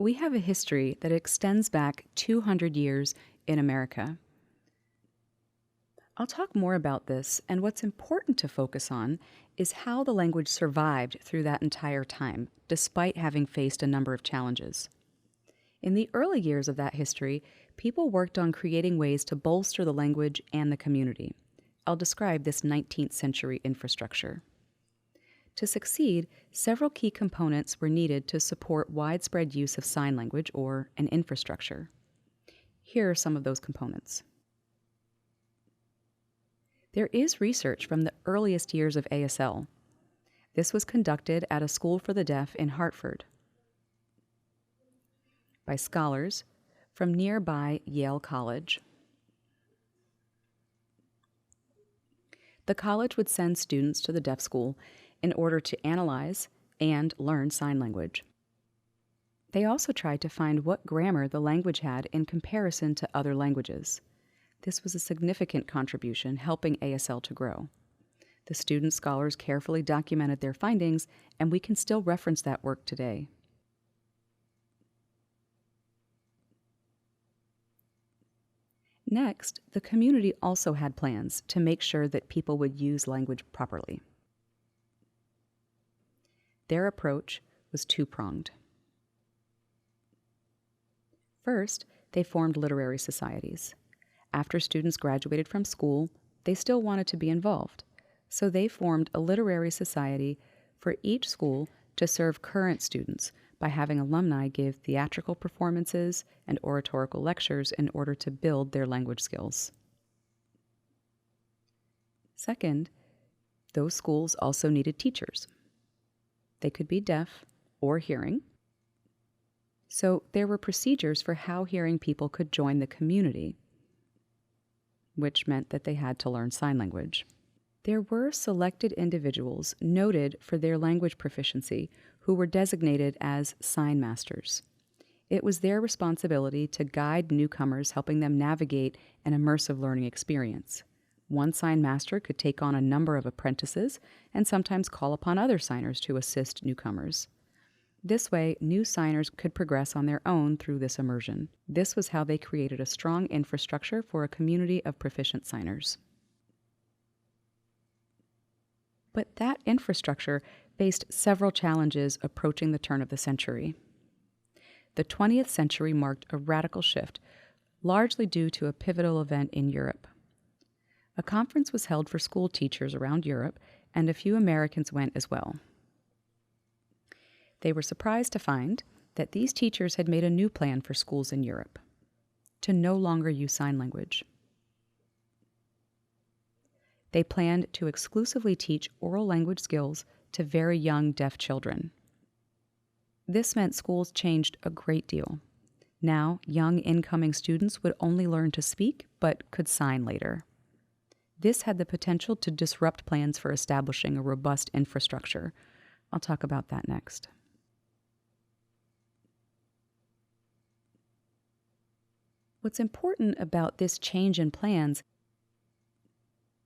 We have a history that extends back 200 years in America. I'll talk more about this, and what's important to focus on is how the language survived through that entire time, despite having faced a number of challenges. In the early years of that history, people worked on creating ways to bolster the language and the community. I'll describe this 19th century infrastructure. To succeed, several key components were needed to support widespread use of sign language, or an infrastructure. Here are some of those components. There is research from the earliest years of ASL. This was conducted at a school for the deaf in Hartford by scholars from nearby Yale College. The college would send students to the deaf school in order to analyze and learn sign language. They also tried to find what grammar the language had in comparison to other languages. This was a significant contribution, helping ASL to grow. The student scholars carefully documented their findings, and we can still reference that work today. Next, the community also had plans to make sure that people would use language properly. Their approach was two-pronged. First, they formed literary societies. After students graduated from school, they still wanted to be involved, so they formed a literary society for each school to serve current students by having alumni give theatrical performances and oratorical lectures in order to build their language skills. Second, those schools also needed teachers. They could be deaf or hearing, so there were procedures for how hearing people could join the community, which meant that they had to learn sign language. There were selected individuals noted for their language proficiency who were designated as sign masters. It was their responsibility to guide newcomers, helping them navigate an immersive learning experience. One sign master could take on a number of apprentices and sometimes call upon other signers to assist newcomers. This way, new signers could progress on their own through this immersion. This was how they created a strong infrastructure for a community of proficient signers. But that infrastructure faced several challenges approaching the turn of the century. The 20th century marked a radical shift, largely due to a pivotal event in Europe. A conference was held for school teachers around Europe, and a few Americans went as well. They were surprised to find that these teachers had made a new plan for schools in Europe: to no longer use sign language. They planned to exclusively teach oral language skills to very young deaf children. This meant schools changed a great deal. Now, young incoming students would only learn to speak, but could sign later. This had the potential to disrupt plans for establishing a robust infrastructure. I'll talk about that next. What's important about this change in plans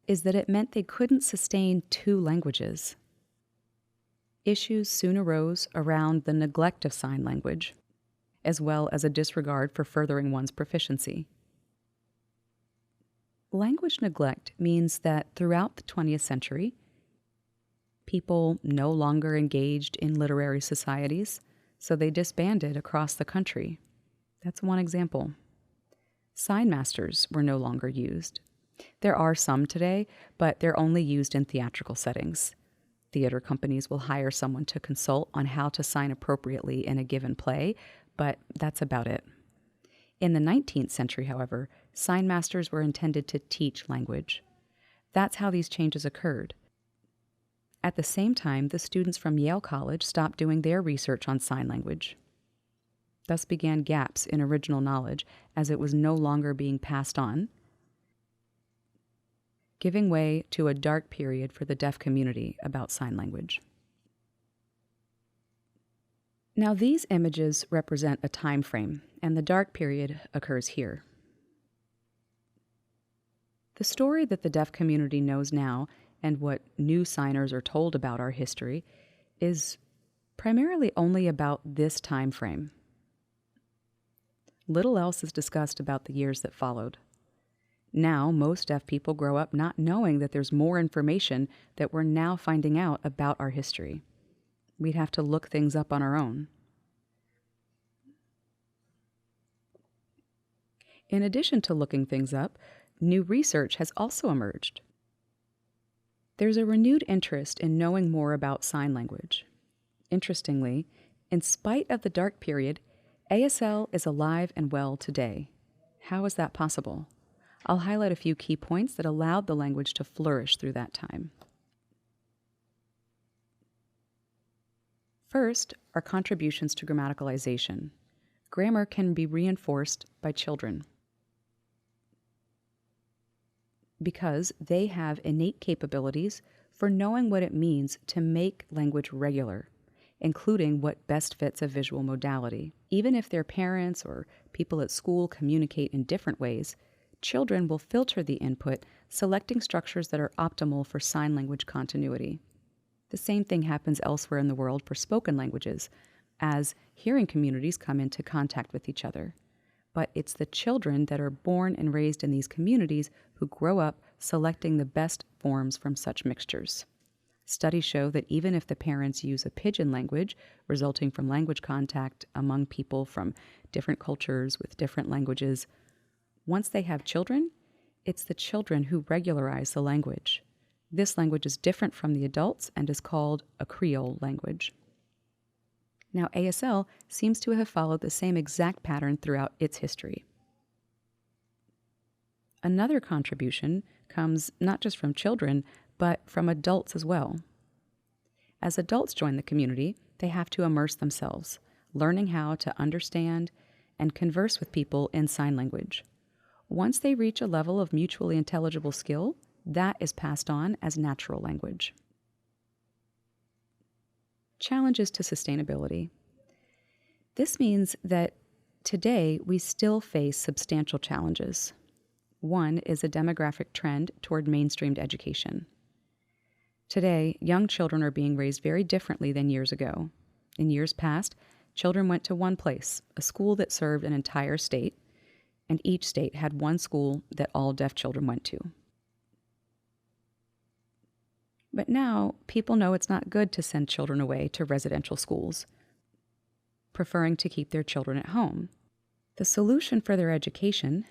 is that it meant they couldn't sustain two languages. Issues soon arose around the neglect of sign language, as well as a disregard for furthering one's proficiency. Language neglect means that throughout the 20th century, people no longer engaged in literary societies, so they disbanded across the country. That's one example. Sign masters were no longer used. There are some today, but they're only used in theatrical settings. Theater companies will hire someone to consult on how to sign appropriately in a given play, but that's about it. In the 19th century, however, sign masters were intended to teach language. That's how these changes occurred. At the same time, the students from Yale College stopped doing their research on sign language. Thus began gaps in original knowledge as it was no longer being passed on, giving way to a dark period for the deaf community about sign language. Now, these images represent a time frame, and the dark period occurs here. The story that the deaf community knows now, and what new signers are told about our history, is primarily only about this time frame. Little else is discussed about the years that followed. Now, most deaf people grow up not knowing that there's more information that we're now finding out about our history. We'd have to look things up on our own. In addition to looking things up, new research has also emerged. There's a renewed interest in knowing more about sign language. Interestingly, in spite of the dark period, ASL is alive and well today. How is that possible? I'll highlight a few key points that allowed the language to flourish through that time. First are contributions to grammaticalization. Grammar can be reinforced by children because they have innate capabilities for knowing what it means to make language regular, including what best fits a visual modality. Even if their parents or people at school communicate in different ways, children will filter the input, selecting structures that are optimal for sign language continuity. The same thing happens elsewhere in the world for spoken languages, as hearing communities come into contact with each other. But it's the children that are born and raised in these communities who grow up selecting the best forms from such mixtures. Studies show that even if the parents use a pidgin language, resulting from language contact among people from different cultures with different languages, once they have children, it's the children who regularize the language. This language is different from the adults and is called a Creole language. Now, ASL seems to have followed the same exact pattern throughout its history. Another contribution comes not just from children, but from adults as well. As adults join the community, they have to immerse themselves, learning how to understand and converse with people in sign language. Once they reach a level of mutually intelligible skill, that is passed on as natural language. Challenges to sustainability. This means that today we still face substantial challenges. One is a demographic trend toward mainstreamed education. Today, young children are being raised very differently than years ago. In years past, children went to one place, a school that served an entire state, and each state had one school that all deaf children went to. But now, people know it's not good to send children away to residential schools, preferring to keep their children at home. The solution for their education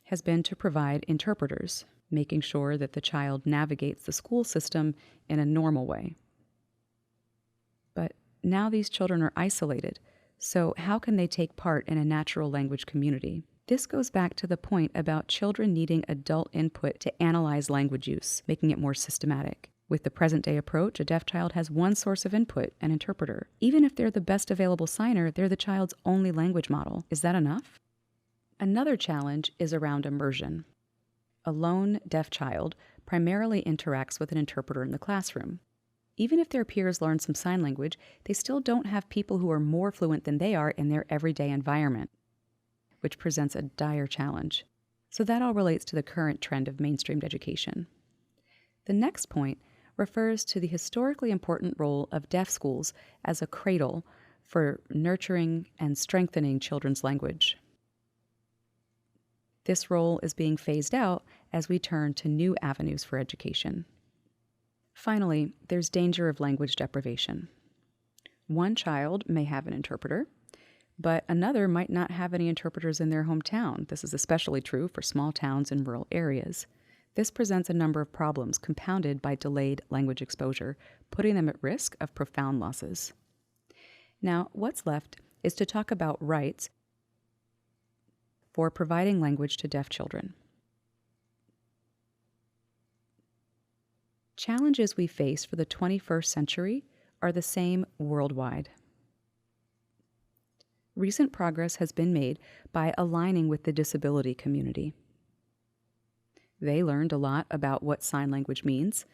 has been to provide interpreters, making sure that the child navigates the school system in a normal way. But now these children are isolated, so how can they take part in a natural language community? This goes back to the point about children needing adult input to analyze language use, making it more systematic. With the present-day approach, a deaf child has one source of input, an interpreter. Even if they're the best available signer, they're the child's only language model. Is that enough? Another challenge is around immersion. A lone deaf child primarily interacts with an interpreter in the classroom. Even if their peers learn some sign language, they still don't have people who are more fluent than they are in their everyday environment, which presents a dire challenge. So that all relates to the current trend of mainstreamed education. The next point refers to the historically important role of deaf schools as a cradle for nurturing and strengthening children's language. This role is being phased out as we turn to new avenues for education. Finally, there's danger of language deprivation. One child may have an interpreter, but another might not have any interpreters in their hometown. This is especially true for small towns and rural areas. This presents a number of problems compounded by delayed language exposure, putting them at risk of profound losses. Now, what's left is to talk about rights for providing language to deaf children. Challenges we face for the 21st century are the same worldwide. Recent progress has been made by aligning with the disability community. They learned a lot about what sign language means.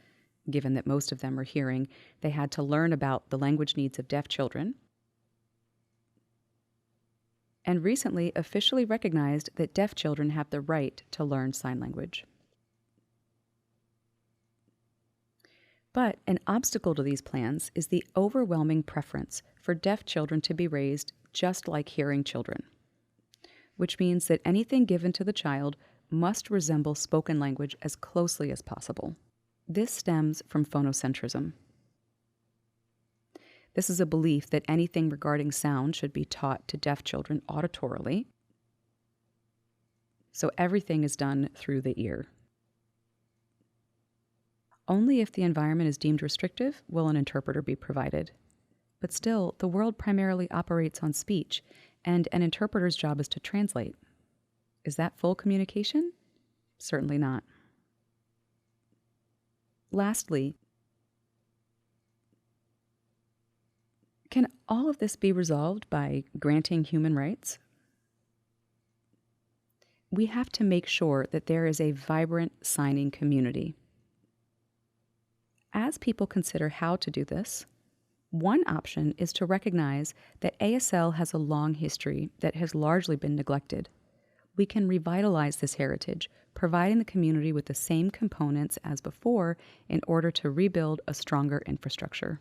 Given that most of them are hearing, they had to learn about the language needs of deaf children. And recently officially recognized that deaf children have the right to learn sign language. But an obstacle to these plans is the overwhelming preference for deaf children to be raised just like hearing children. which means that anything given to the child must resemble spoken language as closely as possible. This stems from phonocentrism. This is a belief that anything regarding sound should be taught to deaf children auditorily, so everything is done through the ear. Only if the environment is deemed restrictive will an interpreter be provided. But still, the world primarily operates on speech, and an interpreter's job is to translate. Is that full communication? Certainly not. Lastly, can all of this be resolved by granting human rights? We have to make sure that there is a vibrant signing community. As people consider how to do this, one option is to recognize that ASL has a long history that has largely been neglected. We can revitalize this heritage, providing the community with the same components as before in order to rebuild a stronger infrastructure.